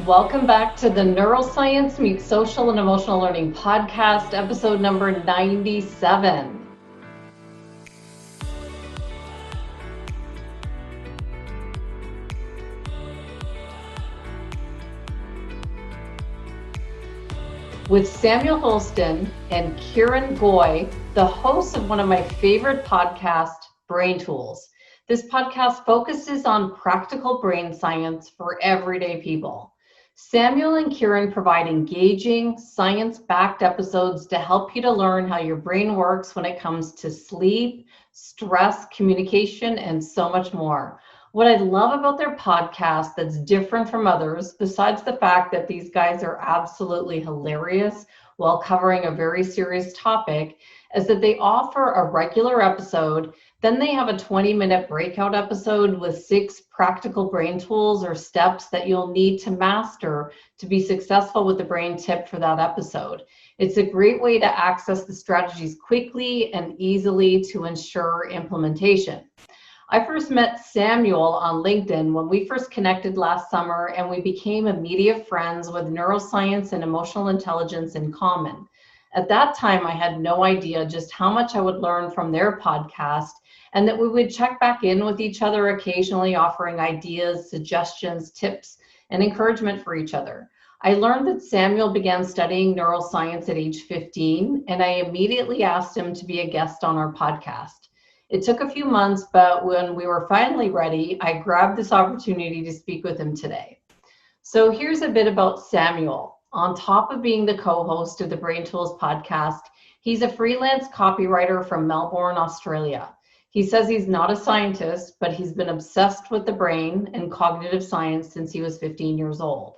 Welcome back to the Neuroscience Meets Social and Emotional Learning podcast, episode number 97. With Samuel Holston and Kirun Goy, the hosts of one of my favorite podcasts, Brain Tools. This podcast focuses on practical brain science for everyday people. Samuel and Kirun provide engaging, science-backed episodes to help you to learn how your brain works when it comes to sleep, stress, communication, and so much more. What I love about their podcast that's different from others, besides the fact that these guys are absolutely hilarious while covering a very serious topic, is that they offer a regular episode, then they have a 20-minute breakout episode with 6 practical brain tools or steps that you'll need to master to be successful with the brain tip for that episode. It's a great way to access the strategies quickly and easily to ensure implementation. I first met Samuel on LinkedIn when we first connected last summer, and we became immediate friends with neuroscience and emotional intelligence in common. At that time, I had no idea just how much I would learn from their podcast, and that we would check back in with each other occasionally, offering ideas, suggestions, tips, and encouragement for each other. I learned that Samuel began studying neuroscience at age 15, and I immediately asked him to be a guest on our podcast. It took a few months, but when we were finally ready, I grabbed this opportunity to speak with him today. So here's a bit about Samuel. On top of being the co-host of the Brain Tools podcast, he's a freelance copywriter from Melbourne, Australia. He says he's not a scientist, but he's been obsessed with the brain and cognitive science since he was 15 years old.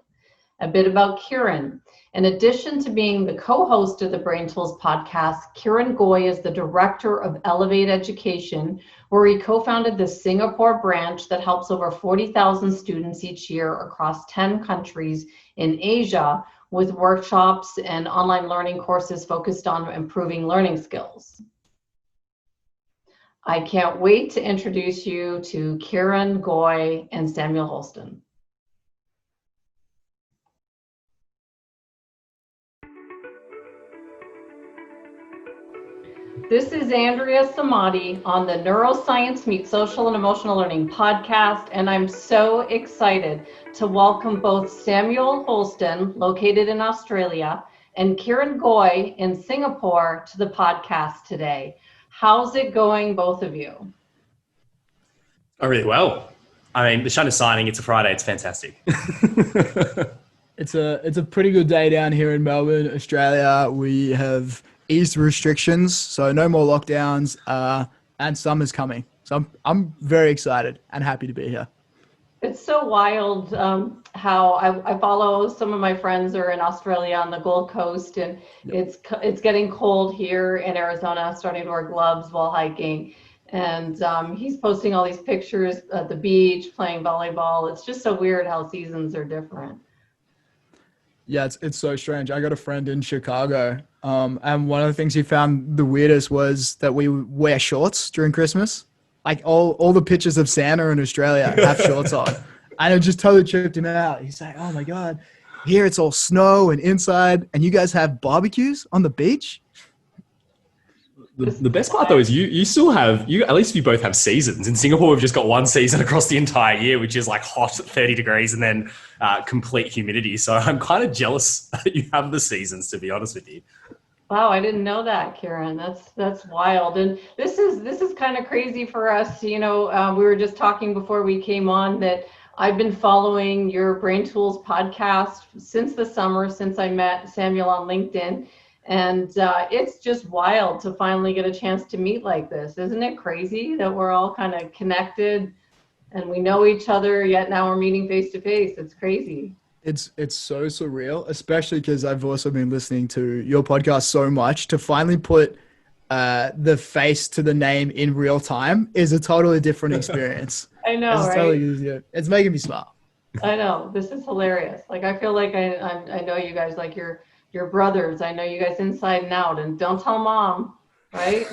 A bit about Kirun. In addition to being the co-host of the Brain Tools podcast, Kirun Goy is the director of Elevate Education, where he co-founded the Singapore branch that helps over 40,000 students each year across 10 countries in Asia with workshops and online learning courses focused on improving learning skills. I can't wait to introduce you to Kirun Goy and Samuel Holston. This is Andrea Samadi on the Neuroscience Meets Social and Emotional Learning podcast, and I'm so excited to welcome both Samuel Holston, located in Australia, and Kirun Goy in Singapore to the podcast today. How's it going, both of you? Oh, really well. I mean, the sun is shining. It's a Friday. It's fantastic. It's a pretty good day down here in Melbourne, Australia. We have eased restrictions, so no more lockdowns, and summer's coming. So I'm very excited and happy to be here. It's so wild how I follow some of my friends are in Australia on the Gold Coast, and it's getting cold here in Arizona, starting to wear gloves while hiking. And he's posting all these pictures at the beach, playing volleyball. It's just so weird how seasons are different. Yeah, it's so strange. I got a friend in Chicago, and one of the things he found the weirdest was that we wear shorts during Christmas. Like all the pictures of Santa in Australia have shorts on. And it just totally tripped him out. He's like, oh my God, here it's all snow and inside, and you guys have barbecues on the beach? The best part though is you still have, at least you both have seasons. In Singapore, we've just got one season across the entire year, which is like hot 30 degrees and then complete humidity. So I'm kind of jealous that you have the seasons, to be honest with you. Wow, I didn't know that, Kirun. That's wild. And this is kind of crazy for us. You know, we were just talking before we came on that I've been following your Brain Tools podcast since the summer, since I met Samuel on LinkedIn. And it's just wild to finally get a chance to meet like this. Isn't it crazy that we're all kind of connected and we know each other, yet now we're meeting face to face? It's crazy. It's so surreal, especially because I've also been listening to your podcast so much. To finally put the face to the name in real time is a totally different experience. I know, it's right? Totally, it's making me smile. I know. This is hilarious. Like, I feel like I know you guys, like you're brothers. I know you guys inside and out, and don't tell mom, right?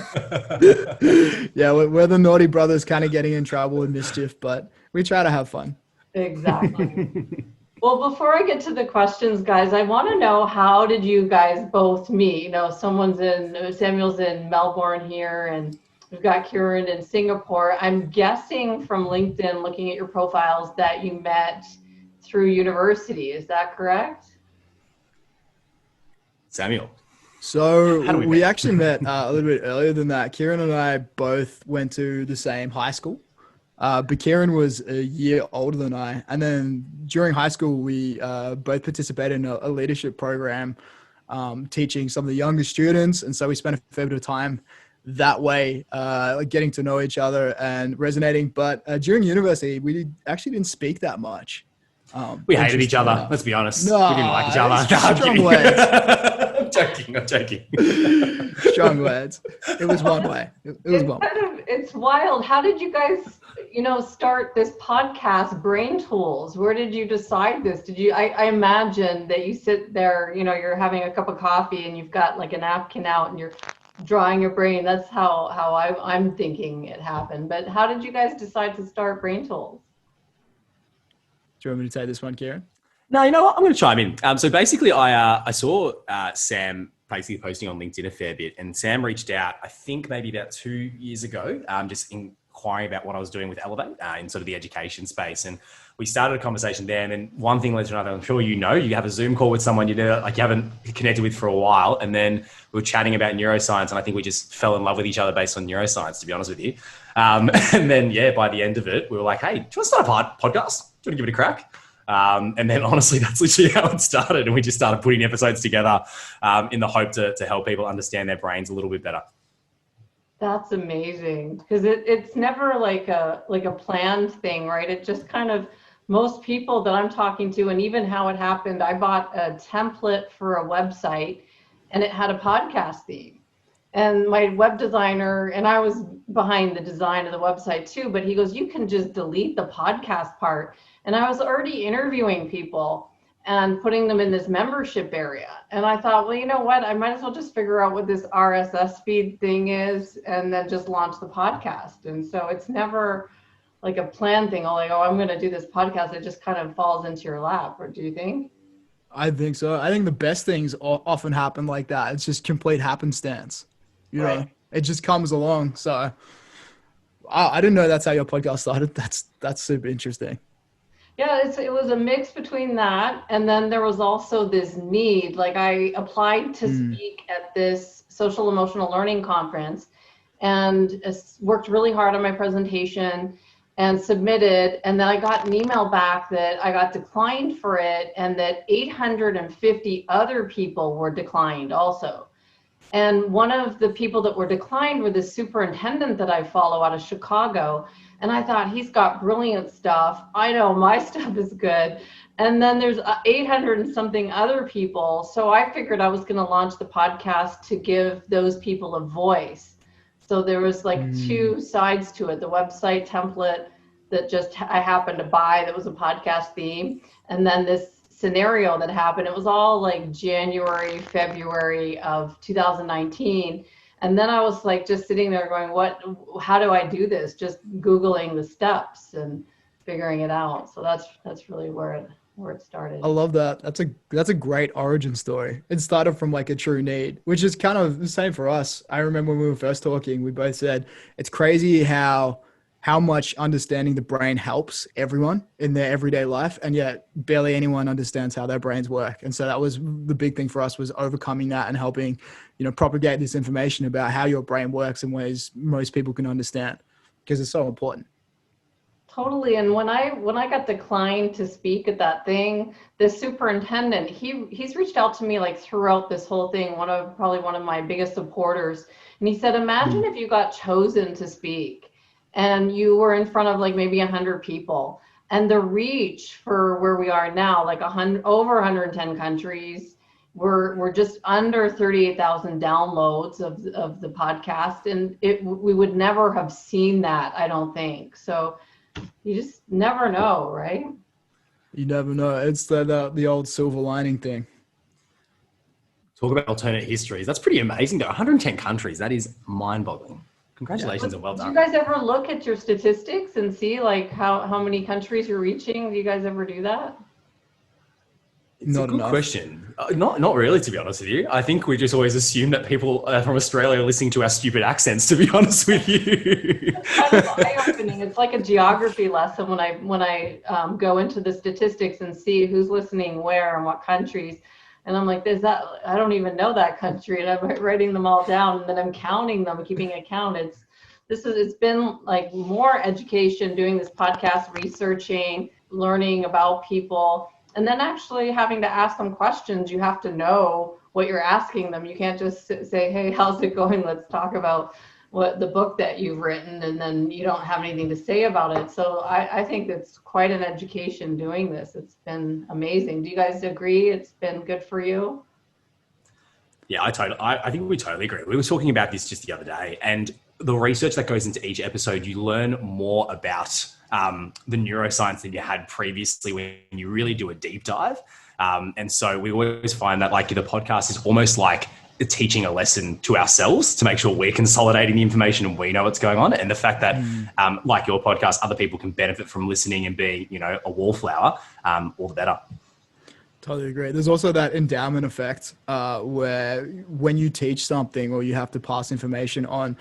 Yeah, we're the naughty brothers kind of getting in trouble and mischief, but we try to have fun. Exactly. Well, before I get to the questions, guys, I want to know, how did you guys both meet? You know, Samuel's in Melbourne here, and we've got Kirun in Singapore. I'm guessing from LinkedIn, looking at your profiles, that you met through university. Is that correct? Samuel. So we meet? actually met a little bit earlier than that. Kirun and I both went to the same high school. But Kirun was a year older than I. And then during high school, we both participated in a leadership program teaching some of the younger students. And so we spent a fair bit of time that way, getting to know each other and resonating. But during university, we actually didn't speak that much. We hated each other. Let's be honest. No, we didn't like each other. Strong words. I'm joking. Strong words. It was one way. It was one way. It's wild. How did you guys, start this podcast, Brain Tools? Where did you decide this? I imagine that you sit there, you're having a cup of coffee and you've got like a napkin out and you're drawing your brain. That's how I'm thinking it happened. But how did you guys decide to start Brain Tools? Do you want me to take this one, Kirun? No, you know what? I'm going to chime in. So basically, I saw Sam basically posting on LinkedIn a fair bit, and Sam reached out, I think maybe about 2 years ago, just inquiring about what I was doing with Elevate in sort of the education space. And we started a conversation then, and one thing led to another. I'm sure you have a Zoom call with someone you haven't connected with for a while, and then we were chatting about neuroscience, and I think we just fell in love with each other based on neuroscience, to be honest with you. And then, by the end of it, we were like, hey, do you want to start a podcast? Do you want to give it a crack? And then honestly, that's literally how it started. And we just started putting episodes together in the hope to help people understand their brains a little bit better. That's amazing, because it's never like a planned thing, right? It just kind of, most people that I'm talking to, and even how it happened, I bought a template for a website and it had a podcast theme. And my web designer, and I was behind the design of the website too, but he goes, you can just delete the podcast part. And I was already interviewing people and putting them in this membership area. And I thought, well, you know what? I might as well just figure out what this RSS feed thing is and then just launch the podcast. And so it's never like a planned thing, like, oh, I'm going to do this podcast. It just kind of falls into your lap. Or do you think? I think so. I think the best things often happen like that. It's just complete happenstance. You know, it just comes along. So I didn't know that's how your podcast started. That's super interesting. Yeah, it was a mix between that, and then there was also this need. Like, I applied to speak at this social emotional learning conference and worked really hard on my presentation and submitted, and then I got an email back that I got declined for it and that 850 other people were declined also. And one of the people that were declined were the superintendent that I follow out of Chicago. And I thought, he's got brilliant stuff. I know my stuff is good. And then there's 800 and something other people. So I figured I was going to launch the podcast to give those people a voice. So there was like two sides to it. The website template that just I happened to buy that was a podcast theme. And then this scenario that happened. It was all like January, February of 2019. And then I was like just sitting there going, how do I do this? Just Googling the steps and figuring it out. So that's really where it started. I love that. That's a great origin story. It started from like a true need, which is kind of the same for us. I remember when we were first talking, we both said it's crazy how much understanding the brain helps everyone in their everyday life, and yet barely anyone understands how their brains work. And so that was the big thing for us, was overcoming that and helping, propagate this information about how your brain works in ways most people can understand, because it's so important. Totally. And when I got declined to speak at that thing, the superintendent, he's reached out to me like throughout this whole thing, probably one of my biggest supporters. And he said, imagine if you got chosen to speak and you were in front of like maybe 100 people, and the reach for where we are now, like over 110 countries, we're just under 38,000 downloads of the podcast. And we would never have seen that, I don't think. So you just never know, right? You never know. It's the old silver lining thing. Talk about alternate histories. That's pretty amazing though. 110 countries. That is mind-boggling. Congratulations and well done. Do you guys ever look at your statistics and see like how many countries you're reaching? Do you guys ever do that? It's a not good enough. question. Not really, to be honest with you. I think we just always assume that people from Australia are listening to our stupid accents, to be honest with you. It's kind of eye-opening. It's like a geography lesson when I go into the statistics and see who's listening where and what countries. And I'm like, I don't even know that country. And I'm writing them all down, and then I'm counting them, keeping account. It's been like more education, doing this podcast, researching, learning about people, and then actually having to ask them questions. You have to know what you're asking them. You can't just say, hey, how's it going? Let's talk about what the book that you've written, and then you don't have anything to say about it. So I think it's quite an education doing this. It's been amazing. Do you guys agree it's been good for you? Yeah, I think we totally agree. We were talking about this just the other day, and the research that goes into each episode, you learn more about the neuroscience than you had previously when you really do a deep dive. And so we always find that like the podcast is almost like teaching a lesson to ourselves to make sure we're consolidating the information and we know what's going on. And the fact that like your podcast, other people can benefit from listening and being, a wallflower, all the better. Totally agree. There's also that endowment effect where when you teach something or you have to pass information on,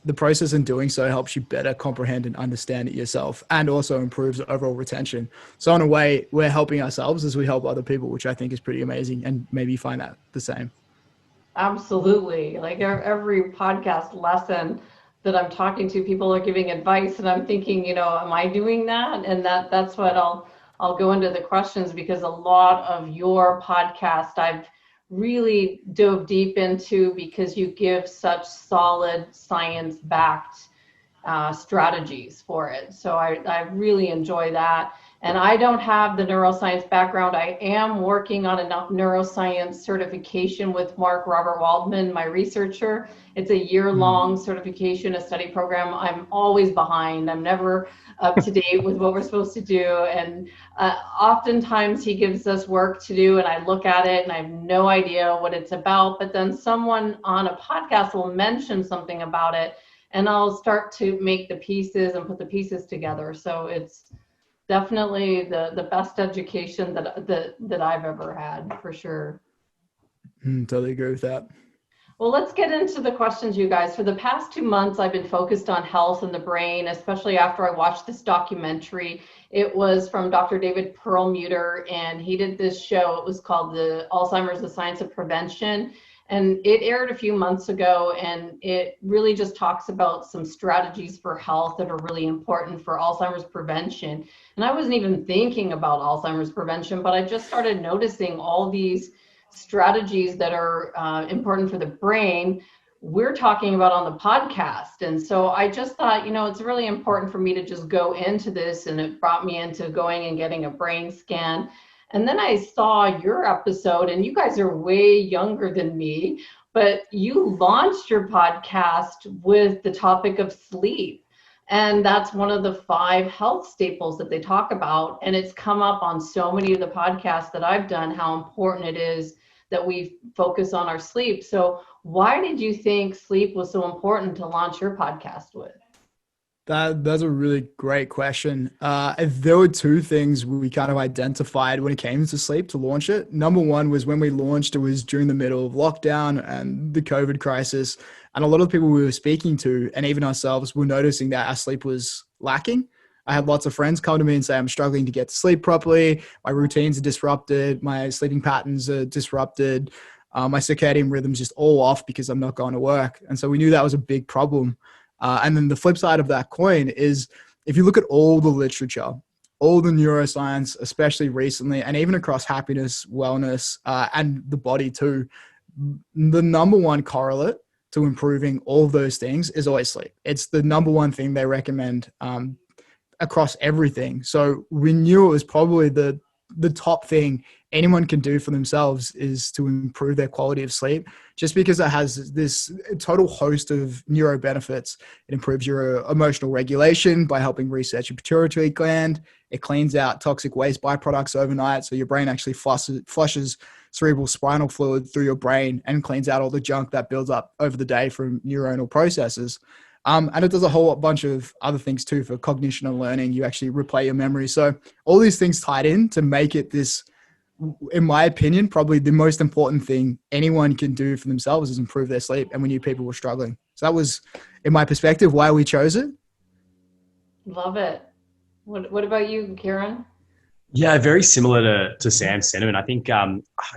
the process in doing so helps you better comprehend and understand it yourself, and also improves overall retention. So in a way, we're helping ourselves as we help other people, which I think is pretty amazing. And maybe you find that the same. Absolutely. Like every podcast lesson that I'm talking to, people are giving advice, and I'm thinking, am I doing that? And that's what I'll go into the questions, because a lot of your podcast I've really dove deep into, because you give such solid science-backed strategies for it. So I really enjoy that. And I don't have the neuroscience background. I am working on a neuroscience certification with Mark Robert Waldman, my researcher. It's a year-long certification, a study program. I'm always behind. I'm never up to date with what we're supposed to do. And oftentimes he gives us work to do, and I look at it and I have no idea what it's about. But then someone on a podcast will mention something about it, and I'll start to make the pieces and put the pieces together. So it's definitely the best education that I've ever had, for sure. Totally agree with that. Well, let's get into the questions, you guys. For the past 2 months, I've been focused on health and the brain, especially after I watched this documentary. It was from Dr. David Perlmutter, and he did this show. It was called The Alzheimer's, the Science of Prevention. And it aired a few months ago, and it really just talks about some strategies for health that are really important for Alzheimer's prevention. And I wasn't even thinking about Alzheimer's prevention, but I just started noticing all these strategies that are important for the brain we're talking about on the podcast. And so I just thought, it's really important for me to just go into this, and it brought me into going and getting a brain scan. And then I saw your episode, and you guys are way younger than me, but you launched your podcast with the topic of sleep. And that's one of the 5 health staples that they talk about. And it's come up on so many of the podcasts that I've done, how important it is that we focus on our sleep. So why did you think sleep was so important to launch your podcast with? That's a really great question. There were 2 things we kind of identified when it came to sleep to launch it. Number one was when we launched, it was during the middle of lockdown and the COVID crisis. And a lot of the people we were speaking to, and even ourselves, were noticing that our sleep was lacking. I had lots of friends come to me and say, I'm struggling to get to sleep properly. My routines are disrupted. My sleeping patterns are disrupted. My circadian rhythm's just all off because I'm not going to work. And so we knew that was a big problem. And then the flip side of that coin is, if you look at all the literature, all the neuroscience, especially recently, and even across happiness, wellness, and the body too, the number one correlate to improving all of those things is always sleep. It's the number one thing they recommend across everything. So we knew it was probably the top thing anyone can do for themselves is to improve their quality of sleep, just because it has this total host of neuro benefits. It improves your emotional regulation by helping reset your pituitary gland. It cleans out toxic waste byproducts overnight. So your brain actually flushes cerebral spinal fluid through your brain and cleans out all the junk that builds up over the day from neuronal processes. And it does a whole bunch of other things too for cognition and learning. You actually replay your memory. So all these things tied in to make it this in my opinion, probably the most important thing anyone can do for themselves is improve their sleep. And we knew people were struggling. So that was, in my perspective, why we chose it. Love it. What about you, Kirun? Yeah, very similar to Sam's sentiment. I think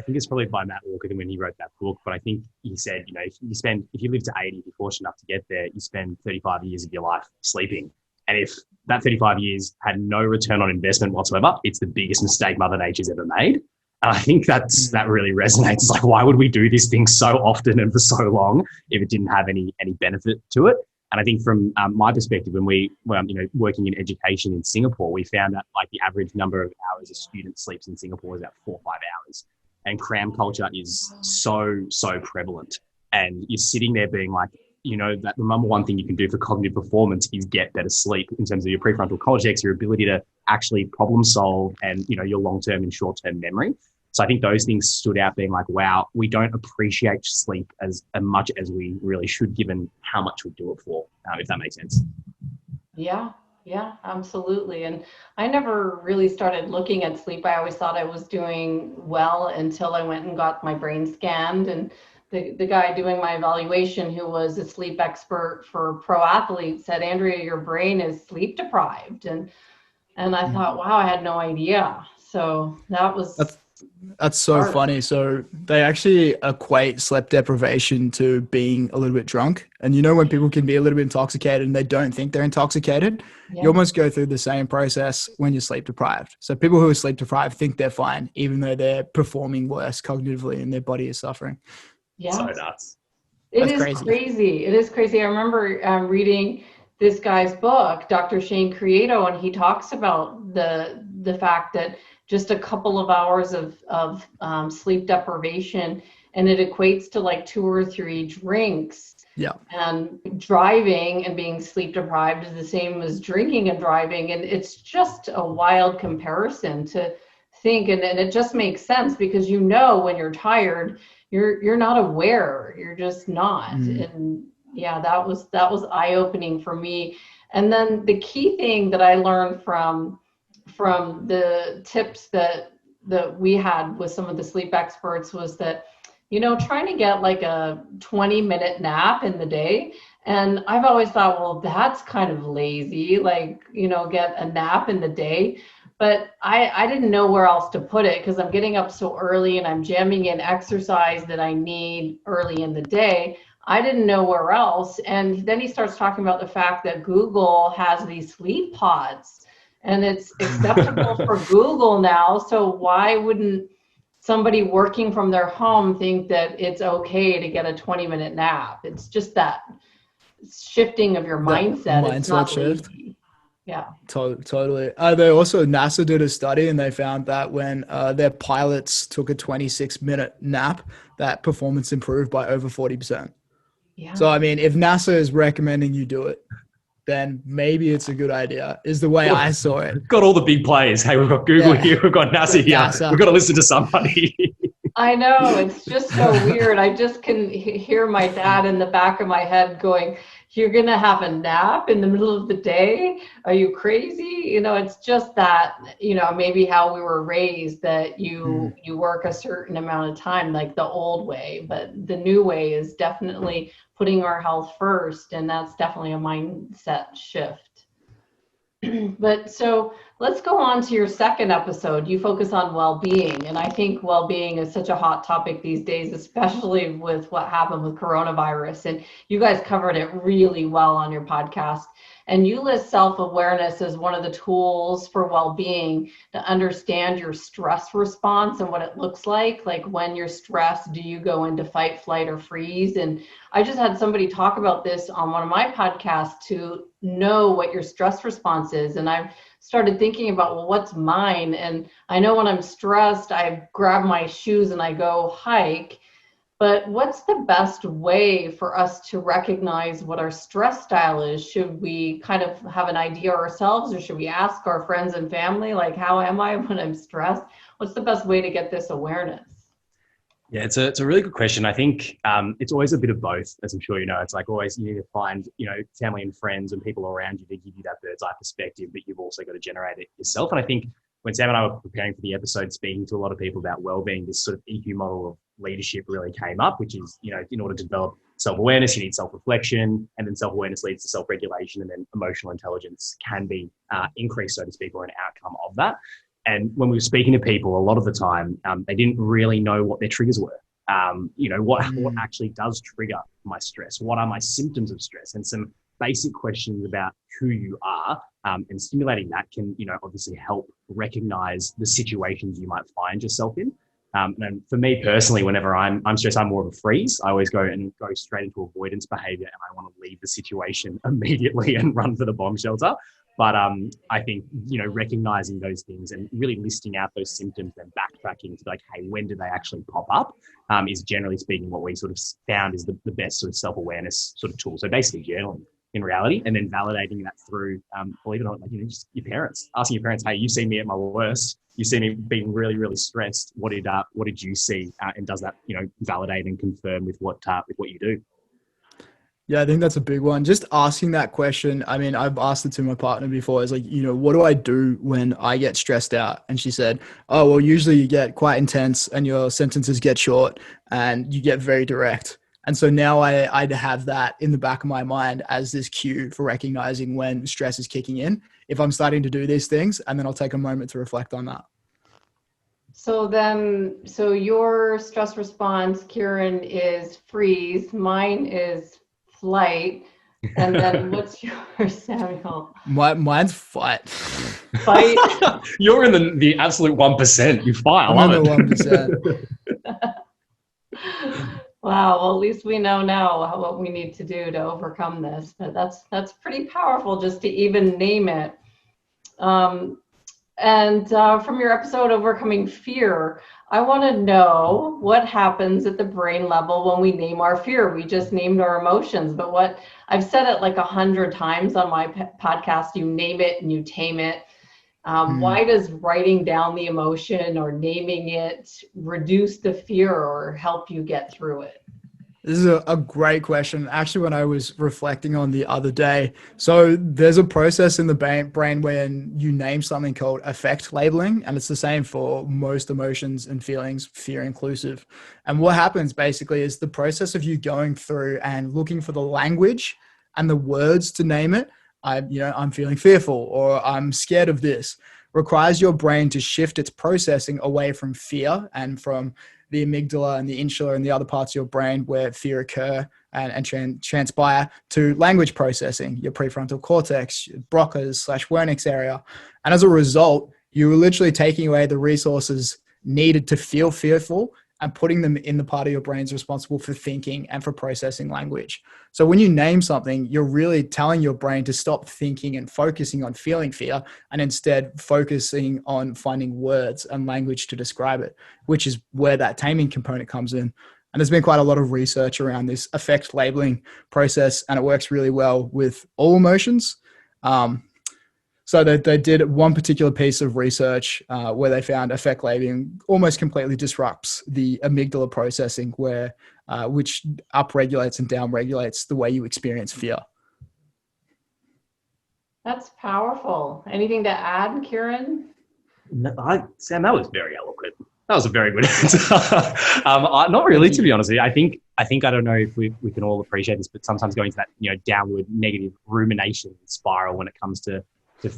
it's probably by Matt Walker when he wrote that book. But I think he said, if you live to 80, if you're fortunate enough to get there, you spend 35 years of your life sleeping. And if that 35 years had no return on investment whatsoever, it's the biggest mistake Mother Nature's ever made. And I think that really resonates. It's like, why would we do this thing so often and for so long if it didn't have any benefit to it? And I think from my perspective, when we were working in education in Singapore, we found that like the average number of hours a student sleeps in Singapore is about 4 or 5 hours. And cram culture is so prevalent. And you're sitting there being like, that the number one thing you can do for cognitive performance is get better sleep in terms of your prefrontal cortex, your ability to actually problem solve, and your long-term and short-term memory. So I think those things stood out, being like, wow, we don't appreciate sleep as much as we really should, given how much we do it for, if that makes sense. Yeah, absolutely. And I never really started looking at sleep. I always thought I was doing well until I went and got my brain scanned. And the guy doing my evaluation, who was a sleep expert for pro athletes, said, Andrea, your brain is sleep deprived. And I thought, wow, I had no idea. So that's so funny. So they actually equate sleep deprivation to being a little bit drunk. And when people can be a little bit intoxicated and they don't think they're intoxicated, you almost go through the same process when you're sleep deprived. So people who are sleep deprived think they're fine, even though they're performing worse cognitively and their body is suffering. Yeah. So nuts. It is crazy. It is crazy. I remember reading this guy's book, Dr. Shane Creato, and he talks about the fact that just a couple of hours of sleep deprivation, and it equates to like 2 or 3 drinks. Yeah. And driving and being sleep deprived is the same as drinking and driving. And it's just a wild comparison to think. And it just makes sense because when you're tired, you're not aware. You're just not. And yeah, that was eye-opening for me. And then the key thing that I learned from the tips that we had with some of the sleep experts was that, trying to get like a 20-minute nap in the day. And I've always thought, well, that's kind of lazy, like, get a nap in the day. But I didn't know where else to put it because I'm getting up so early and I'm jamming in exercise that I need early in the day. I didn't know where else. And then he starts talking about the fact that Google has these sleep pods and it's acceptable for Google now. So why wouldn't somebody working from their home think that it's okay to get a 20-minute nap? It's just that shifting of your mindset. It's not shift. lazy. Yeah. Totally. They also, NASA did a study and they found that when their pilots took a 26-minute nap, that performance improved by over 40%. Yeah. So, I mean, if NASA is recommending you do it, then maybe it's a good idea, is the way I saw it. We've got all the big players. Hey, we've got Google here, we've got NASA here. We've got to listen to somebody. I know, it's just so weird. I just can hear my dad in the back of my head going, you're going to have a nap in the middle of the day? Are you crazy? It's just that, maybe how we were raised, that you work a certain amount of time, like the old way, but the new way is definitely putting our health first. And that's definitely a mindset shift. But so let's go on to your second episode. You focus on well-being. And I think well-being is such a hot topic these days, especially with what happened with coronavirus. And you guys covered it really well on your podcast. And you list self-awareness as one of the tools for well-being to understand your stress response and what it looks like. Like when you're stressed, do you go into fight, flight, or freeze? And I just had somebody talk about this on one of my podcasts to know what your stress response is. And I've started thinking about, well, what's mine? And I know when I'm stressed, I grab my shoes and I go hike. But what's the best way for us to recognize what our stress style is? Should we kind of have an idea ourselves, or should we ask our friends and family, like, how am I when I'm stressed? What's the best way to get this awareness? Yeah, it's a really good question. I think it's always a bit of both, as I'm sure you know. It's like always you need to find, family and friends and people around you to give you that bird's eye perspective, but you've also got to generate it yourself. And I think when Sam and I were preparing for the episode, speaking to a lot of people about well-being, this sort of EQ model of leadership really came up, which is, in order to develop self-awareness, you need self-reflection, and then self-awareness leads to self-regulation, and then emotional intelligence can be increased, so to speak, or an outcome of that. And when we were speaking to people, a lot of the time, they didn't really know what their triggers were. What actually does trigger my stress? What are my symptoms of stress? And some basic questions about who you are, and stimulating that can, obviously help recognize the situations you might find yourself in. And for me personally, whenever I'm stressed, I'm more of a freeze. I always go straight into avoidance behavior, and I want to leave the situation immediately and run for the bomb shelter. But I think, recognizing those things and really listing out those symptoms and backtracking to be like, hey, when do they actually pop up, is generally speaking what we sort of found is the best sort of self-awareness sort of tool. So basically journaling in reality, and then validating that through, believe it or not, just your parents, asking your parents, hey, you see me at my worst, you see me being really, really stressed. What did you see? And does that, validate and confirm with what you do? Yeah, I think that's a big one. Just asking that question. I mean, I've asked it to my partner before. It's like, what do I do when I get stressed out? And she said, oh, well, usually you get quite intense and your sentences get short and you get very direct. And so now I'd have that in the back of my mind as this cue for recognizing when stress is kicking in, if I'm starting to do these things, and then I'll take a moment to reflect on that. So your stress response, Kirun, is freeze. Mine is flight. And then what's yours, Samuel? Mine's fight. Fight. You're in the absolute 1%. You fight. I'm in the 1%. Wow. Well, at least we know now what we need to do to overcome this. But that's pretty powerful just to even name it. And from your episode, Overcoming Fear, I want to know what happens at the brain level when we name our fear. We just named our emotions, but what I've said it like 100 times on my podcast, you name it and you tame it. Why does writing down the emotion or naming it reduce the fear or help you get through it? This is a great question. Actually, when I was reflecting on the other day, so there's a process in the brain when you name something called affect labeling, and it's the same for most emotions and feelings, fear inclusive. And what happens basically is the process of you going through and looking for the language and the words to name it. I'm feeling fearful, or I'm scared of this, requires your brain to shift its processing away from fear and from the amygdala and the insula and the other parts of your brain where fear occur and transpire, to language processing, your prefrontal cortex, Broca's/Wernicke's area. And as a result, you're literally taking away the resources needed to feel fearful and putting them in the part of your brains responsible for thinking and for processing language. So when you name something, you're really telling your brain to stop thinking and focusing on feeling fear, and instead focusing on finding words and language to describe it, which is where that taming component comes in. And there's been quite a lot of research around this affect labeling process, and it works really well with all emotions. So they did one particular piece of research where they found affect labeling almost completely disrupts the amygdala processing, which upregulates and downregulates the way you experience fear. That's powerful. Anything to add, Kirun? No, Sam, that was very eloquent. That was a very good answer. Not really, to be honest with you. I think I don't know if we can all appreciate this, but sometimes going to that downward negative rumination spiral when it comes to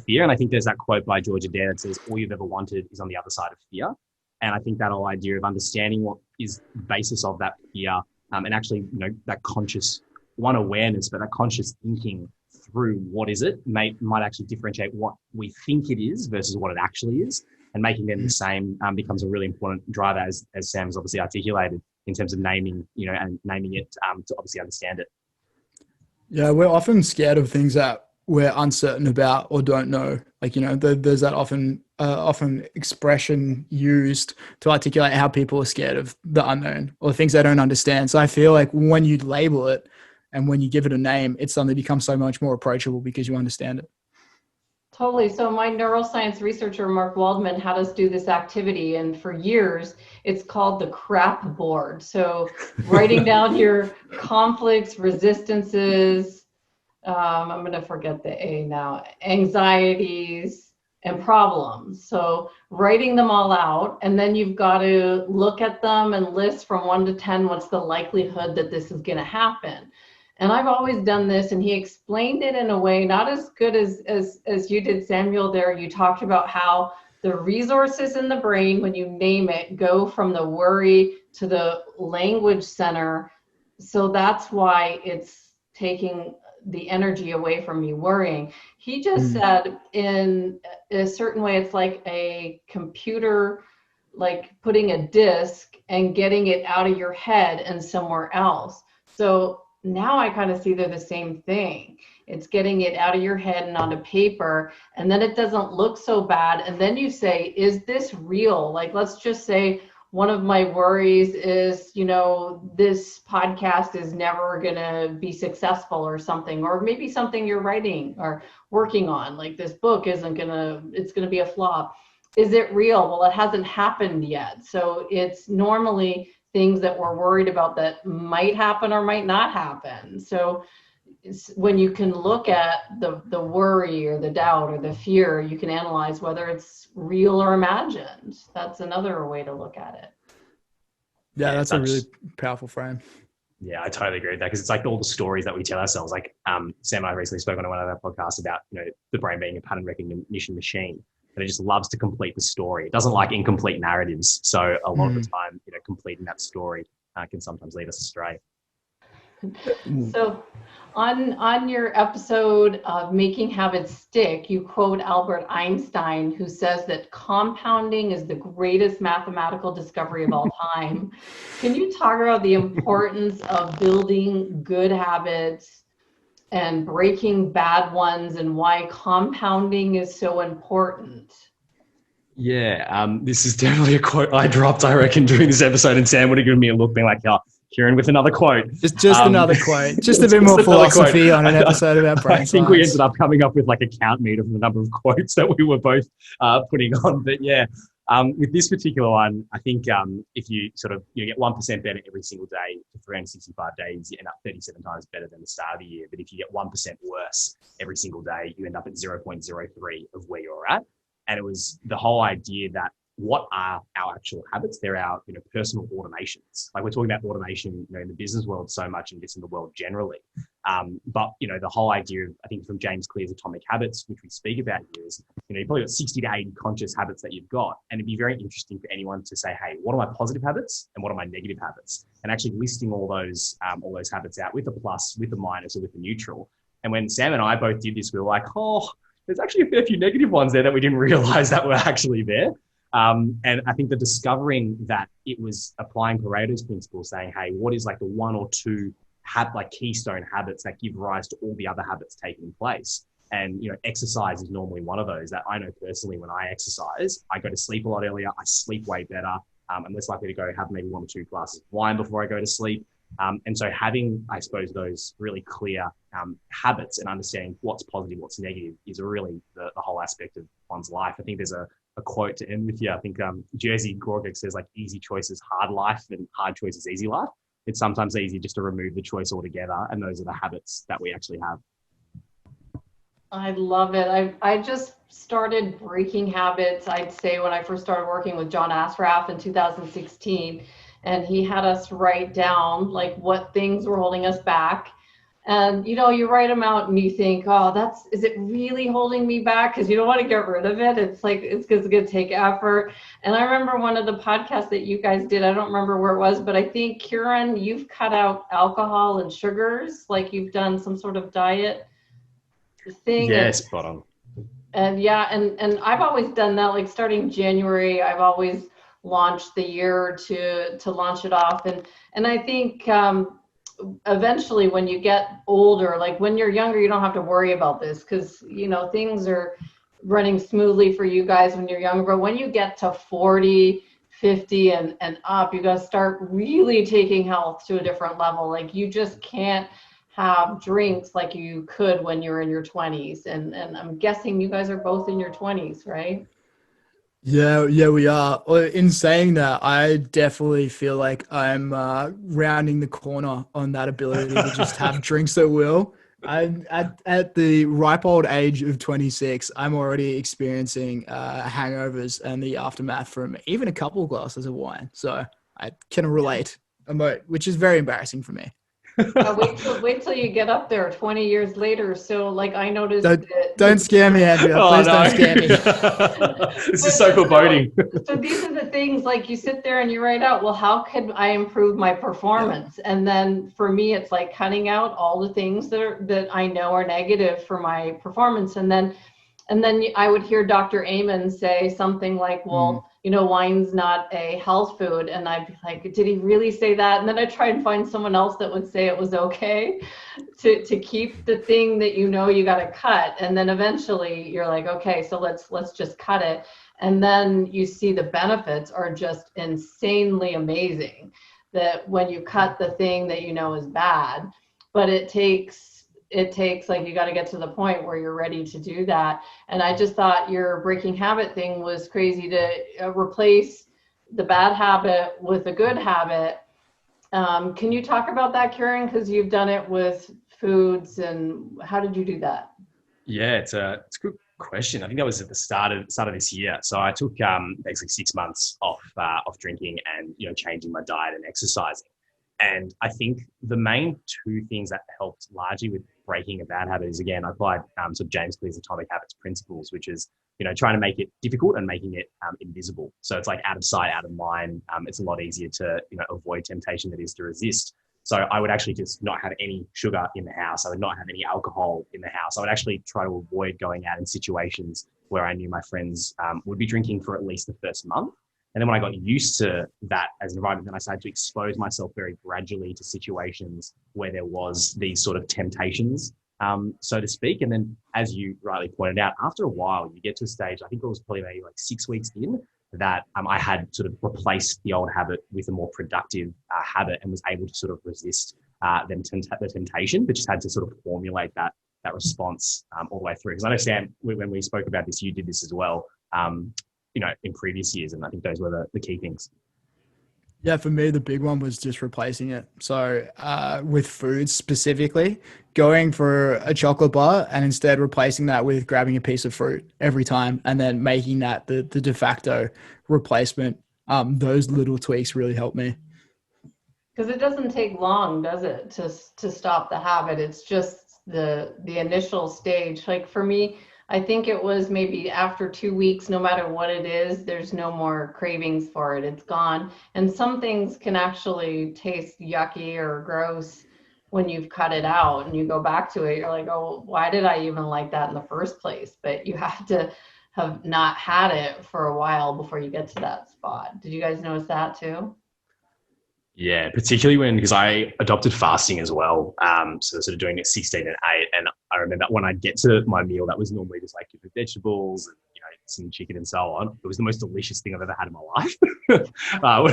fear. And I think there's that quote by George Adair that says, all you've ever wanted is on the other side of fear. And I think that whole idea of understanding what is the basis of that fear, and actually, that conscious awareness, but that conscious thinking through what is it might actually differentiate what we think it is versus what it actually is. And making them the same becomes a really important driver, as Sam's obviously articulated, in terms of naming, and naming it to obviously understand it. Yeah, we're often scared of things that we're uncertain about or don't know. There's that often expression used to articulate how people are scared of the unknown or things they don't understand. So I feel like when you label it and when you give it a name, it suddenly becomes so much more approachable because you understand it. Totally. So my neuroscience researcher, Mark Waldman, had us do this activity, and for years it's called the crap board. So writing down your conflicts, resistances, I'm going to forget the A now, anxieties, and problems. So writing them all out, and then you've got to look at them and list from 1 to 10 what's the likelihood that this is going to happen. And I've always done this, and he explained it in a way not as good as you did, Samuel. There, you talked about how the resources in the brain, when you name it, go from the worry to the language center. So that's why it's taking the energy away from me worrying. He just said in a certain way, it's like a computer, like putting a disk and getting it out of your head and somewhere else. So now I kind of see they're the same thing. It's getting it out of your head and onto paper, and then it doesn't look so bad. And then you say, is this real? Like, let's just say one of my worries is, this podcast is never going to be successful or something, or maybe something you're writing or working on, like this book it's going to be a flop. Is it real? Well, it hasn't happened yet. So it's normally things that we're worried about that might happen or might not happen. So when you can look at the worry or the doubt or the fear, you can analyze whether it's real or imagined. That's another way to look at it. Yeah, that's a really powerful frame. Yeah, I totally agree with that, because it's like all the stories that we tell ourselves. Like Sam and I recently spoke on one of our podcasts about the brain being a pattern recognition machine, and it just loves to complete the story. It doesn't like incomplete narratives. So a lot of the time, completing that story can sometimes lead us astray. So on your episode of Making Habits Stick, you quote Albert Einstein, who says that compounding is the greatest mathematical discovery of all time. Can you talk about the importance of building good habits and breaking bad ones, and why compounding is so important? Yeah, this is definitely a quote I dropped, I reckon, during this episode, and Sam would have given me a look being like, oh, Kirun with another quote. Just another quote. Just a bit more philosophy on an episode about brain I think we ended up coming up with like a count meter from the number of quotes that we were both putting on. But yeah, with this particular one, I think if you get 1% better every single day for 365 days, you end up 37 times better than the start of the year. But if you get 1% worse every single day, you end up at 0.03 of where you're at. And it was the whole idea that what are our actual habits? They're our personal automations. Like, we're talking about automation in the business world so much, and just in the world generally. But the whole idea of, I think, from James Clear's Atomic Habits, which we speak about here, is you've probably got 60 to 80 conscious habits that you've got, and it'd be very interesting for anyone to say, hey, what are my positive habits and what are my negative habits? And actually listing all those habits out with a plus, with a minus, or with a neutral. And when Sam and I both did this, we were like, oh, there's actually a fair few negative ones there that we didn't realize that were actually there. And I think the discovering that it was applying Pareto's principle, saying, hey, what is like the one or two keystone habits that give rise to all the other habits taking place? And, exercise is normally one of those that I know personally. When I exercise, I go to sleep a lot earlier. I sleep way better. I'm less likely to go have maybe 1 or 2 glasses of wine before I go to sleep. And so having, I suppose, those really clear habits and understanding what's positive, what's negative is really the whole aspect of one's life. I think there's a quote to end with here. I think Jerzy Gorgic says, like, easy choices, hard life, and hard choices, easy life. It's sometimes easy just to remove the choice altogether, and those are the habits that we actually have. I love it. I just started breaking habits, I'd say, when I first started working with John Asraf in 2016. And he had us write down like what things were holding us back. And, you write them out and you think, oh, is it really holding me back? Because you don't want to get rid of it. It's like, it's going to take effort. And I remember one of the podcasts that you guys did, I don't remember where it was, but I think, Kirun, you've cut out alcohol and sugars, like you've done some sort of diet thing. Yes, spot on. And yeah, and I've always done that, like starting January, I've always launched the year to launch it off. And I think eventually when you get older, like when you're younger, you don't have to worry about this because, things are running smoothly for you guys when you're younger. But when you get to 40, 50 and up, you got to start really taking health to a different level. Like, you just can't have drinks like you could when you're in your 20s. And I'm guessing you guys are both in your 20s, right? Yeah, we are. In saying that, I definitely feel like I'm rounding the corner on that ability to just have drinks at will. I'm at the ripe old age of 26. I'm already experiencing hangovers and the aftermath from even a couple of glasses of wine. So I can relate, which is very embarrassing for me. Wait till you get up there 20 years later. So like I noticed Don't scare me, Andrea. Oh, Please no. don't scare me. This is so foreboding. So these are the things, like you sit there and you write out, well, how could I improve my performance? Yeah. And then for me, it's like cutting out all the things that I know are negative for my performance. And then I would hear Dr. Amen say something like, well, wine's not a health food. And I'd be like, did he really say that? And then I try and find someone else that would say it was okay to keep the thing that you got to cut. And then eventually you're like, okay, so let's just cut it. And then you see the benefits are just insanely amazing, that when you cut the thing that is bad, but it takes like, you got to get to the point where you're ready to do that. And I just thought your breaking habit thing was crazy, to replace the bad habit with a good habit. Can you talk about that, Kirun? Because you've done it with foods, and how did you do that? Yeah, it's a good question. I think that was at the start of this year. So I took basically 6 months off drinking and changing my diet and exercising. And I think the main two things that helped largely with breaking a bad habit is, again, I applied sort of James Clear's Atomic Habits principles, which is, trying to make it difficult and making it invisible. So it's like out of sight, out of mind. It's a lot easier to, avoid temptation than it is to resist. So I would actually just not have any sugar in the house. I would not have any alcohol in the house. I would actually try to avoid going out in situations where I knew my friends would be drinking for at least the first month. And then when I got used to that as an environment, then I started to expose myself very gradually to situations where there was these sort of temptations, so to speak. And then, as you rightly pointed out, after a while, you get to a stage, I think it was probably maybe like 6 weeks in, that I had sort of replaced the old habit with a more productive habit, and was able to sort of resist the temptation, but just had to sort of formulate that response all the way through. Because I know, Sam, when we spoke about this, you did this as well. In previous years. And I think those were the key things. Yeah, for me, the big one was just replacing it. So with food specifically, going for a chocolate bar and instead replacing that with grabbing a piece of fruit every time, and then making that the de facto replacement. Those little tweaks really helped me. Because it doesn't take long, does it, to stop the habit? It's just the initial stage. Like for me, I think it was maybe after 2 weeks, no matter what it is, there's no more cravings for it. It's gone. And some things can actually taste yucky or gross when you've cut it out and you go back to it. You're like, oh, why did I even like that in the first place? But you have to have not had it for a while before you get to that spot. Did you guys notice that too? Yeah, particularly because I adopted fasting as well. So sort of doing it 16 and 8. And I remember when I'd get to my meal, that was normally just like vegetables and, some chicken and so on. It was the most delicious thing I've ever had in my life.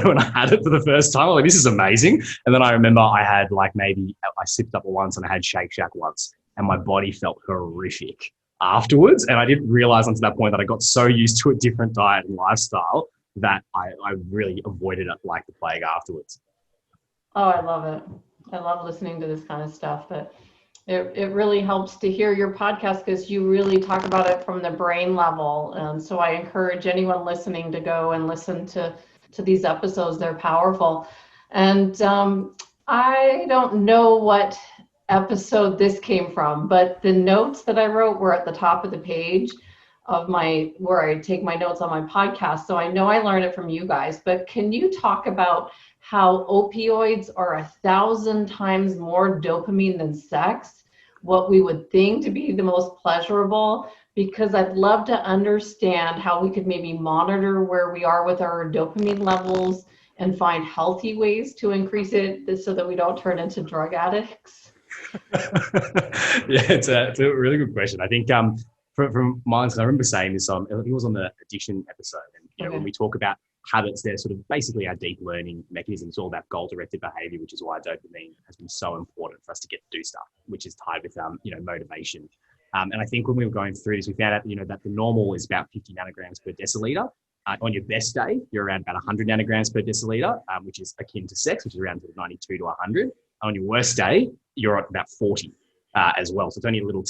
When I had it for the first time, I'm like, this is amazing. And then I remember I had I sipped up once and I had Shake Shack once, and my body felt horrific afterwards. And I didn't realize until that point that I got so used to a different diet and lifestyle that I really avoided it like the plague afterwards. Oh, I love it. I love listening to this kind of stuff, but it really helps to hear your podcast because you really talk about it from the brain level. So I encourage anyone listening to go and listen to these episodes. They're powerful. And I don't know what episode this came from, but the notes that I wrote were at the top of the page of where I take my notes on my podcast. So I know I learned it from you guys, but can you talk about how opioids are 1,000 times more dopamine than sex, what we would think to be the most pleasurable? Because I'd love to understand how we could maybe monitor where we are with our dopamine levels and find healthy ways to increase it so that we don't turn into drug addicts. Yeah, it's a really good question. I think from mine, I remember saying this I think it was on the addiction episode, and when we talk about habits, they're sort of basically our deep learning mechanisms. It's all about goal-directed behavior, which is why dopamine has been so important for us to get to do stuff, which is tied with motivation. And I think when we were going through this, we found out that the normal is about 50 nanograms per deciliter. On your best day, you're around about 100 nanograms per deciliter, which is akin to sex, which is around 92 to 100. On your worst day, you're at about 40. as well. So it's only a little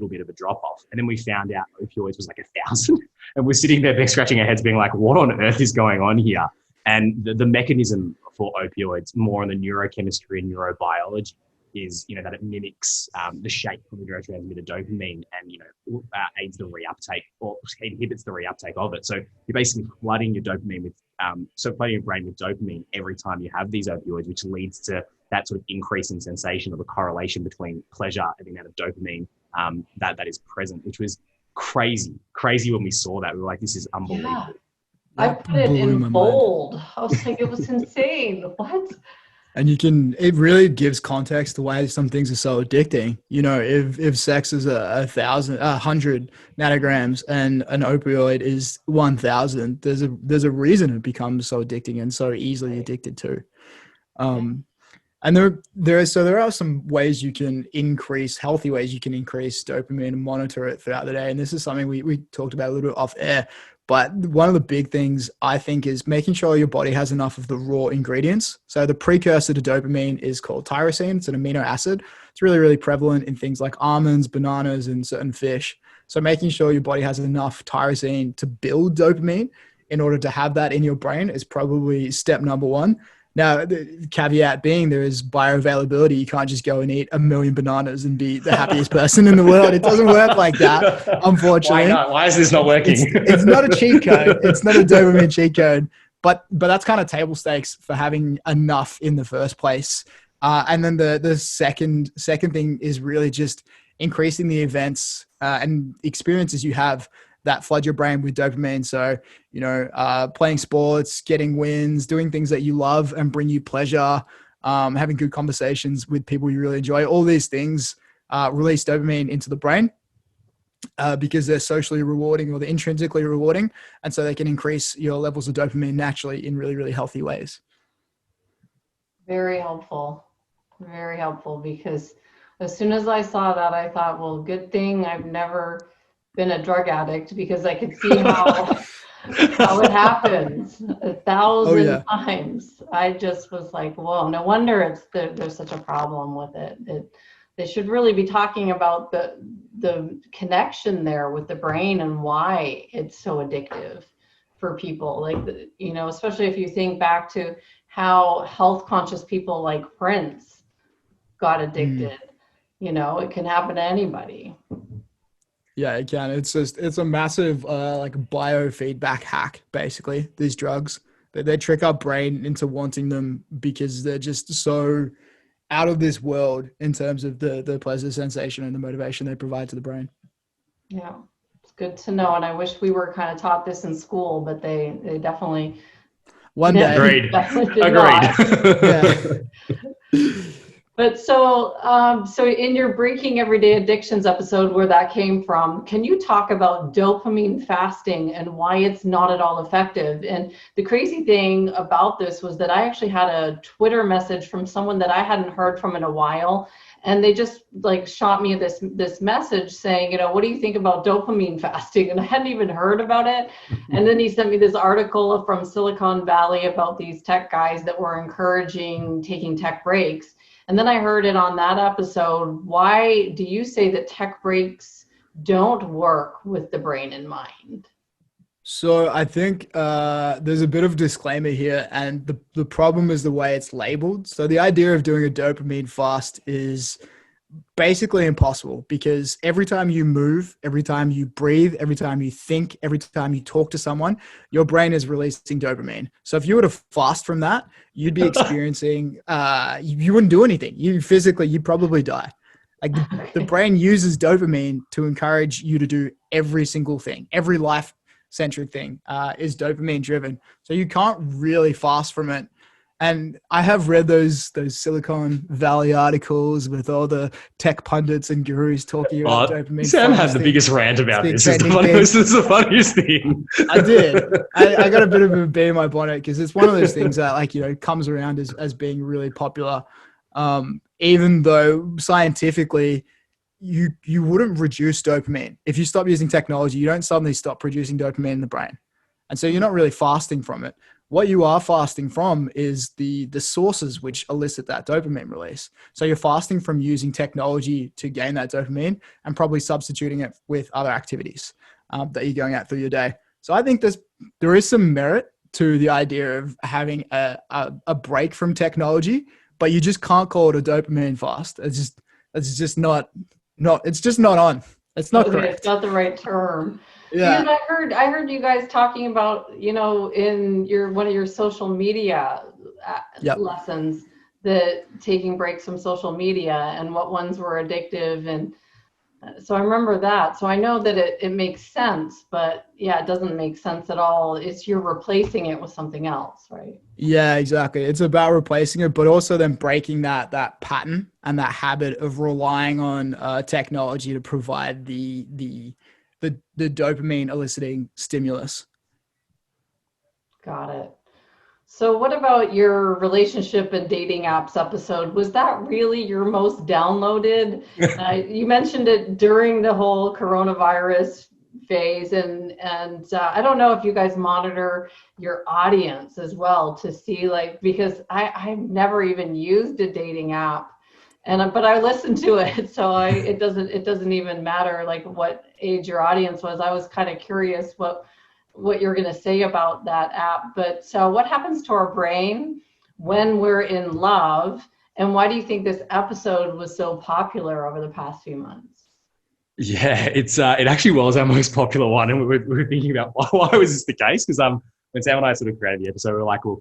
bit of a drop off. And then we found out opioids was like 1,000. And we're sitting there scratching our heads being like, what on earth is going on here? And the mechanism for opioids, more on the neurochemistry and neurobiology, is, that it mimics the shape of the neurotransmitter dopamine and, aids the reuptake or inhibits the reuptake of it. So you're basically flooding your dopamine with, flooding your brain with dopamine every time you have these opioids, which leads to that sort of increase in sensation or the correlation between pleasure and the amount of dopamine that is present, which was crazy when we saw that. We were like, this is unbelievable. Yeah. I put it in bold. I was like, it was insane. What? And it really gives context to why some things are so addicting. If sex is 100 nanograms and an opioid is 1,000, there's a reason it becomes so addicting and so easily addicted to. And there are some ways you can healthy ways you can increase dopamine and monitor it throughout the day. And this is something we talked about a little bit off air. But one of the big things I think is making sure your body has enough of the raw ingredients. So the precursor to dopamine is called tyrosine. It's an amino acid. It's really, really prevalent in things like almonds, bananas, and certain fish. So making sure your body has enough tyrosine to build dopamine in order to have that in your brain is probably step number one. Now, the caveat being there is bioavailability. You can't just go and eat 1 million bananas and be the happiest person in the world. It doesn't work like that, unfortunately. Why not? Why is this not working? It's not a cheat code. It's not a dopamine cheat code. But that's kind of table stakes for having enough in the first place. And then the second thing is really just increasing the events and experiences you have that flood your brain with dopamine. So, playing sports, getting wins, doing things that you love and bring you pleasure, having good conversations with people you really enjoy. All these things release dopamine into the brain because they're socially rewarding or they're intrinsically rewarding. And so they can increase your levels of dopamine naturally in really, really healthy ways. Very helpful. Very helpful, because as soon as I saw that, I thought, well, good thing I've never been a drug addict, because I could see how it happens 1,000 times. I just was like, whoa, no wonder there's such a problem with it. They should really be talking about the connection there with the brain and why it's so addictive for people. Like, especially if you think back to how health conscious people like Prince got addicted. It can happen to anybody. Yeah, it can. It's a massive biofeedback hack, basically, these drugs. They trick our brain into wanting them because they're just so out of this world in terms of the pleasure sensation and the motivation they provide to the brain. Yeah, it's good to know. And I wish we were kind of taught this in school, but they definitely... One day. Agreed. Yeah. But so in your Breaking Everyday Addictions episode, where that came from, can you talk about dopamine fasting and why it's not at all effective? And the crazy thing about this was that I actually had a Twitter message from someone that I hadn't heard from in a while. And they just shot me this message saying, what do you think about dopamine fasting? And I hadn't even heard about it. And then he sent me this article from Silicon Valley about these tech guys that were encouraging taking tech breaks. And then I heard it on that episode. Why do you say that tech breaks don't work with the brain in mind? So I think there's a bit of a disclaimer here, and the problem is the way it's labeled. So the idea of doing a dopamine fast is basically impossible, because every time you move, every time you breathe, every time you think, every time you talk to someone, your brain is releasing dopamine. So if you were to fast from that, you'd be experiencing, you wouldn't do anything. You'd probably die. Like the brain uses dopamine to encourage you to do every single thing. Every life-centric thing is dopamine driven. So you can't really fast from it. And I have read those Silicon Valley articles with all the tech pundits and gurus talking about dopamine. Sam had the biggest rant about this. This is the funniest thing. I did. I got a bit of a bee in my bonnet because it's one of those things that comes around as being really popular. Even though scientifically you wouldn't reduce dopamine. If you stop using technology, you don't suddenly stop producing dopamine in the brain. And so you're not really fasting from it. What you are fasting from is the sources which elicit that dopamine release. So you're fasting from using technology to gain that dopamine and probably substituting it with other activities that you're going out through your day. So I think there is some merit to the idea of having a break from technology, but you just can't call it a dopamine fast. It's just not it's just not on. It's not Okay, correct. it's not the right term. Yeah. Because I heard you guys talking about, you know, in one of your social media Yep. lessons, that taking breaks from social media and what ones were addictive. And so I remember that. So I know that it makes sense, but yeah, it doesn't make sense at all. You're replacing it with something else, right? Yeah, exactly. It's about replacing it, but also then breaking that pattern and that habit of relying on technology to provide the dopamine eliciting stimulus. Got it. So what about your relationship and dating apps episode? Was that really your most downloaded? You mentioned it during the whole coronavirus phase, and I don't know if you guys monitor your audience as well to see, like, because I've never even used a dating app, and but I listened to it, so it doesn't even matter like what age your audience was. I was kind of curious what you're going to say about that app. But so what happens to our brain when we're in love, and why do you think this episode was so popular over the past few months? Yeah, it actually was our most popular one, and we were thinking about why was this the case? Because when Sam and I sort of created the episode, we were like, well,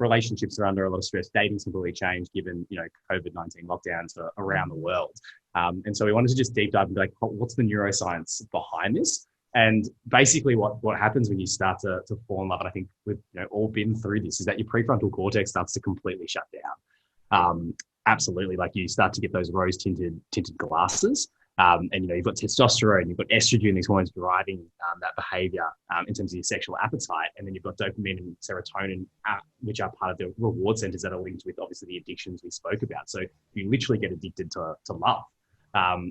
relationships are under a lot of stress. Dating's completely changed given COVID-19 lockdowns around the world, and so we wanted to just deep dive and be like, what's the neuroscience behind this? And basically, what happens when you start to fall in love, and I think we've all been through this, is that your prefrontal cortex starts to completely shut down. Absolutely, like you start to get those rose tinted glasses. And you've got testosterone, you've got estrogen, these hormones driving that behavior in terms of your sexual appetite, and then you've got dopamine and serotonin, which are part of the reward centers that are linked with obviously the addictions we spoke about. So you literally get addicted to love,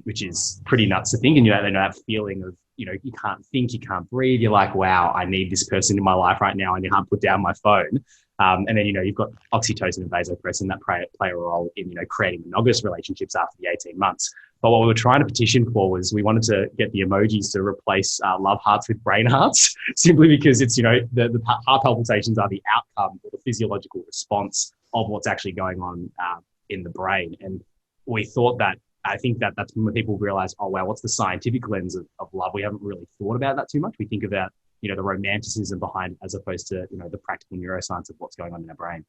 which is pretty nuts to think. And that feeling of you can't think, you can't breathe. You're like, wow, I need this person in my life right now, and you can't put down my phone. And then you've got oxytocin and vasopressin that play a role in creating monogamous relationships after the 18 months. But what we were trying to petition for was we wanted to get the emojis to replace love hearts with brain hearts, simply because it's the heart palpitations are the outcome or the physiological response of what's actually going on in the brain. And we thought that I think that's when people realize, oh wow, what's the scientific lens of love? We haven't really thought about that too much. We think about the romanticism behind it as opposed to the practical neuroscience of what's going on in our brain.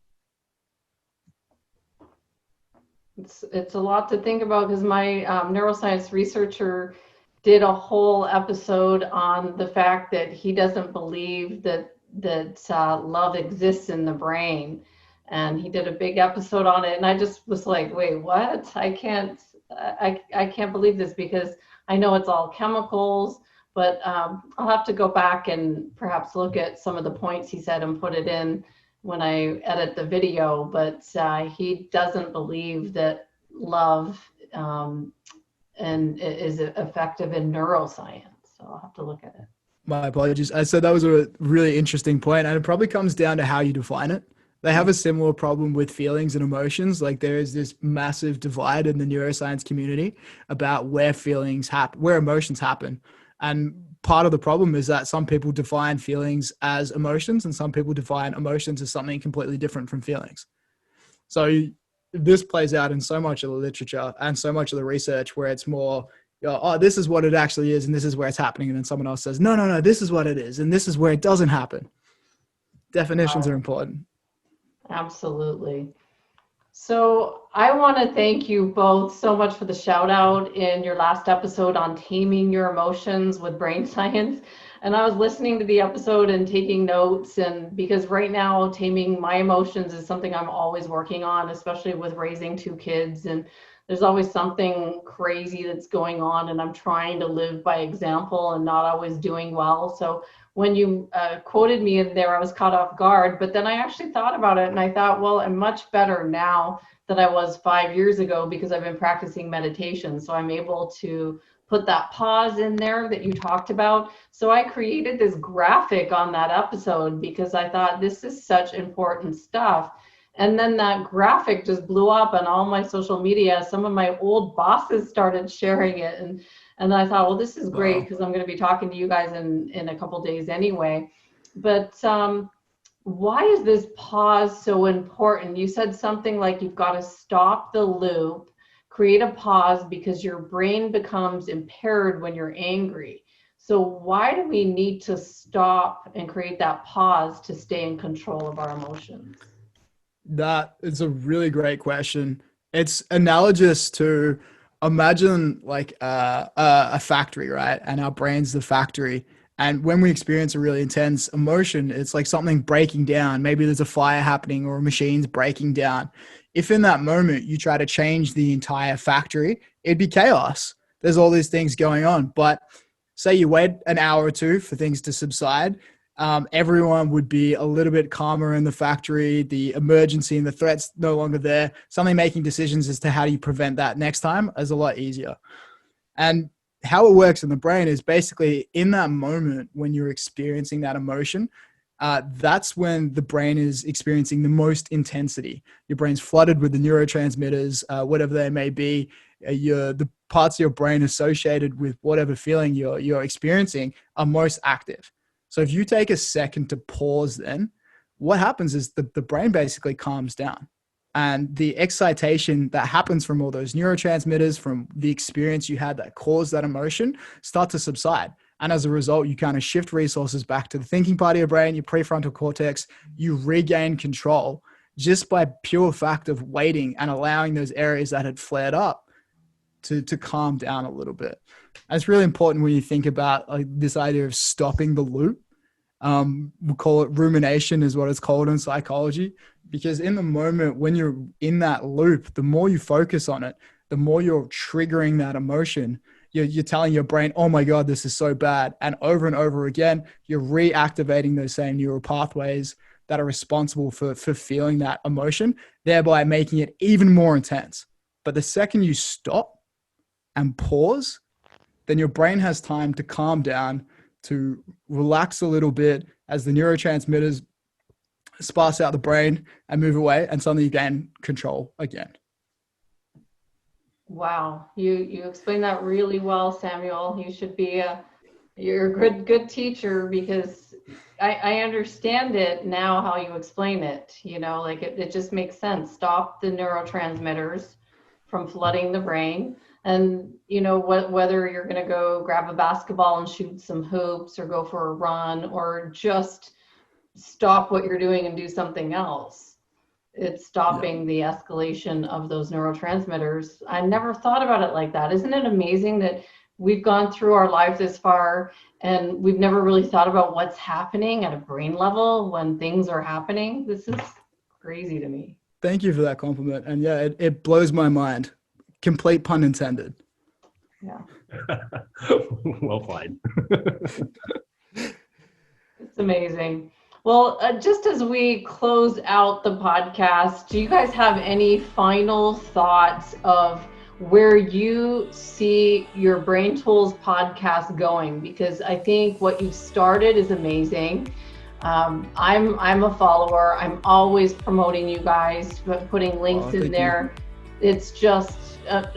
It's a lot to think about, because my neuroscience researcher did a whole episode on the fact that he doesn't believe that love exists in the brain, and he did a big episode on it. And I just was like, wait, what? I can't believe this, because I know it's all chemicals, but I'll have to go back and perhaps look at some of the points he said and put it in when I edit the video. But he doesn't believe that love and is effective in neuroscience. So I'll have to look at it. My apologies. I said that was a really interesting point, and it probably comes down to how you define it. They have a similar problem with feelings and emotions. Like there is this massive divide in the neuroscience community about where feelings happen, where emotions happen. And part of the problem is that some people define feelings as emotions, and some people define emotions as something completely different from feelings. So this plays out in so much of the literature and so much of the research where it's more, oh, this is what it actually is, and this is where it's happening. And then someone else says, no, this is what it is, and this is where it doesn't happen. Definitions are important. Absolutely. So I want to thank you both so much for the shout out in your last episode on taming your emotions with brain science. And I was listening to the episode and taking notes, and because right now taming my emotions is something I'm always working on, especially with raising two kids. And there's always something crazy that's going on, and I'm trying to live by example and not always doing well. So when you quoted me in there, I was caught off guard, but then I actually thought about it and I thought, well, I'm much better now than I was 5 years ago, because I've been practicing meditation. So I'm able to put that pause in there that you talked about. So I created this graphic on that episode because I thought this is such important stuff. And then that graphic just blew up on all my social media. Some of my old bosses started sharing it. And I thought, well, this is great because I'm going to be talking to you guys in a couple days anyway. But why is this pause so important? You said something like you've got to stop the loop, create a pause because your brain becomes impaired when you're angry. So why do we need to stop and create that pause to stay in control of our emotions? That is a really great question. It's analogous to imagine like a factory, right? And our brain's the factory. And when we experience a really intense emotion, it's like something breaking down. Maybe there's a fire happening or a machine's breaking down. If in that moment you try to change the entire factory, it'd be chaos. There's all these things going on. But say you wait an hour or two for things to subside, everyone would be a little bit calmer in the factory. The emergency and the threat's no longer there. Suddenly making decisions as to how do you prevent that next time is a lot easier. And how it works in the brain is basically in that moment when you're experiencing that emotion, that's when the brain is experiencing the most intensity. Your brain's flooded with the neurotransmitters, whatever they may be. The parts of your brain associated with whatever feeling you're experiencing are most active. So if you take a second to pause, then what happens is the brain basically calms down. And the excitation that happens from all those neurotransmitters, from the experience you had that caused that emotion, start to subside. And as a result, you kind of shift resources back to the thinking part of your brain, your prefrontal cortex. You regain control just by pure fact of waiting and allowing those areas that had flared up to calm down a little bit. And it's really important when you think about like this idea of stopping the loop. We call it rumination is what it's called in psychology, because in the moment when you're in that loop, the more you focus on it, the more you're triggering that emotion. You're telling your brain, oh my God, this is so bad. And over again, you're reactivating those same neural pathways that are responsible for feeling that emotion, thereby making it even more intense. But the second you stop and pause, then your brain has time to calm down, to relax a little bit as the neurotransmitters sparse out the brain and move away, and suddenly you gain control again. Wow, you explained that really well, Samuel. You should be you're a good teacher because I understand it now how you explain it. You know, like it just makes sense. Stop the neurotransmitters from flooding the brain. And, you know, whether you're going to go grab a basketball and shoot some hoops or go for a run or just stop what you're doing and do something else, it's stopping the escalation of those neurotransmitters. I never thought about it like that. Isn't it amazing that we've gone through our life this far and we've never really thought about what's happening at a brain level when things are happening? This is crazy to me. Thank you for that compliment. And yeah, it blows my mind. Complete pun intended. Yeah. Well played. It's amazing. Well, just as we close out the podcast, do you guys have any final thoughts of where you see your Brain Tools podcast going? Because I think what you've started is amazing. I'm a follower. I'm always promoting you guys, putting links in there. It's just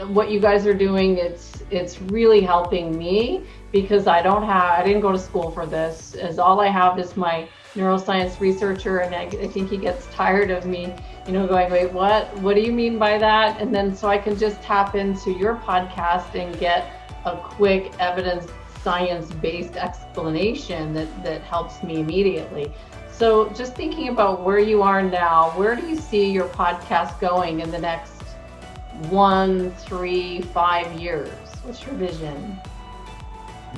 what you guys are doing. It's really helping me because I didn't go to school for this. As all I have is my neuroscience researcher, and I think he gets tired of me, going, wait, what do you mean by that? And then so I can just tap into your podcast and get a quick evidence science-based explanation that helps me immediately. So just thinking about where you are now, where do you see your podcast going in the next 1, 3, 5 years? What's your vision?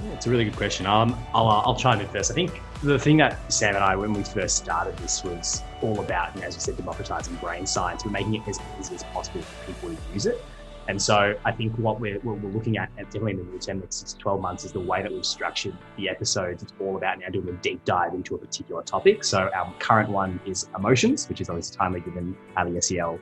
Yeah, it's a really good question. I'll chime in first. I think the thing that Sam and I, when we first started this, was all about, as you said, democratizing brain science. We're making it as easy as possible for people to use it. And so I think what we're looking at, definitely in the near term, next 6 to 12 months, is the way that we've structured the episodes. It's all about now doing a deep dive into a particular topic. So our current one is emotions, which is obviously timely given the SEL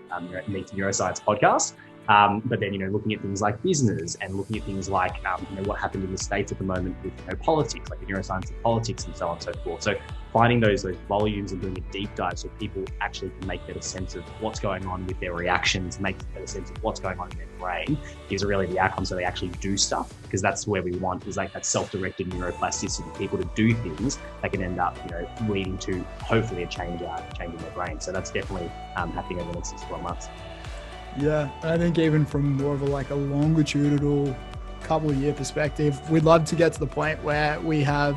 Meet the Neuroscience podcast. But then, looking at things like business and looking at things like, what happened in the States at the moment with politics, like the neuroscience of politics and so on and so forth. So finding those volumes and doing a deep dive so people actually can make better sense of what's going on with their reactions, make better sense of what's going on in their brain, gives really the outcome so they actually do stuff, because that's where we want, is like that self-directed neuroplasticity, people to do things that can end up, leading to hopefully a change in their brain. So that's definitely happening over the next 6 to 12 months. Yeah, I think even from more of a longitudinal couple of year perspective, we'd love to get to the point where we have,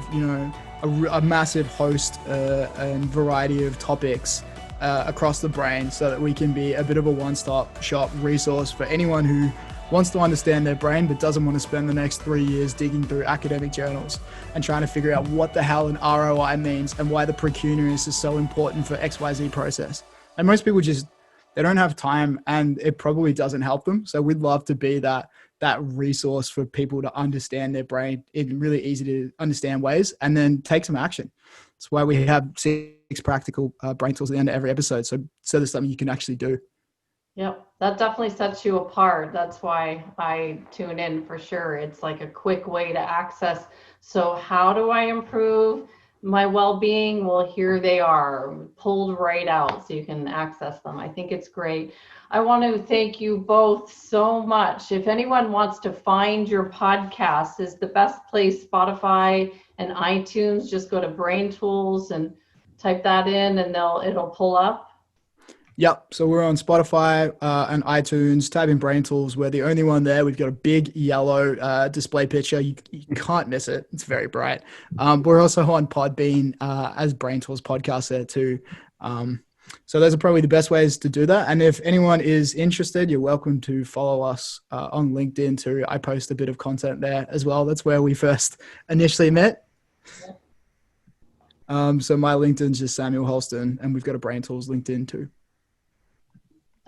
a massive host and variety of topics across the brain, so that we can be a bit of a one-stop shop resource for anyone who wants to understand their brain but doesn't want to spend the next 3 years digging through academic journals and trying to figure out what the hell an ROI means and why the precuneus is so important for XYZ process. And most people they don't have time, and it probably doesn't help them. So we'd love to be that resource for people to understand their brain in really easy to understand ways, and then take some action. That's why we have 6 practical brain tools at the end of every episode. So there's something you can actually do. Yep, that definitely sets you apart. That's why I tune in for sure. It's like a quick way to access. So how do I improve my well-being? Well, here they are, pulled right out so you can access them. I think it's great. I want to thank you both so much. If anyone wants to find your podcast, is the best place Spotify and iTunes? Just go to Brain Tools and type that in, and it'll pull up. Yep. So we're on Spotify and iTunes. Type in Brain Tools. We're the only one there. We've got a big yellow display picture. You can't miss it. It's very bright. We're also on Podbean as Brain Tools podcast there too. So those are probably the best ways to do that. And if anyone is interested, you're welcome to follow us on LinkedIn too. I post a bit of content there as well. That's where we first initially met. So my LinkedIn's just Samuel Holston, and we've got a Brain Tools LinkedIn too.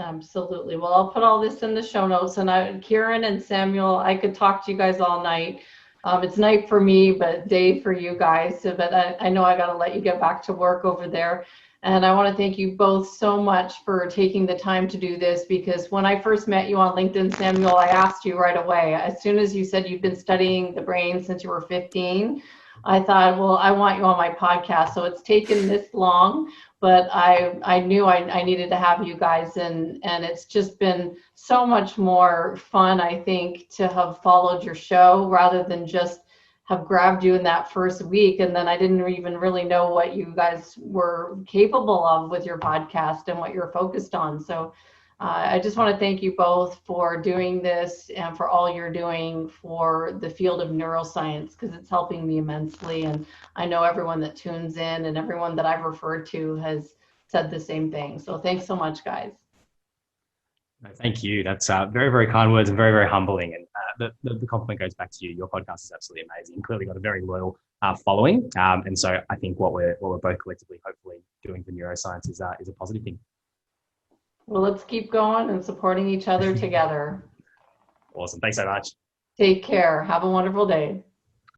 Absolutely. Well, I'll put all this in the show notes. And Kirun and Samuel, I could talk to you guys all night. It's night for me, but day for you guys. So, but I know I got to let you get back to work over there. And I want to thank you both so much for taking the time to do this, because when I first met you on LinkedIn, Samuel, I asked you right away, as soon as you said you've been studying the brain since you were 15, I thought, well, I want you on my podcast. So it's taken this long, but I knew I needed to have you guys, and it's just been so much more fun, I think, to have followed your show rather than just have grabbed you in that first week. And then I didn't even really know what you guys were capable of with your podcast and what you're focused on. So I just want to thank you both for doing this and for all you're doing for the field of neuroscience, because it's helping me immensely. And I know everyone that tunes in and everyone that I've referred to has said the same thing. So thanks so much, guys. Thank you. That's very, very kind words and very, very humbling. And the compliment goes back to you. Your podcast is absolutely amazing. You've clearly got a very loyal following. And so I think what we're both collectively hopefully doing for neuroscience is a positive thing. Well, let's keep going and supporting each other together. Awesome. Thanks so much. Take care. Have a wonderful day.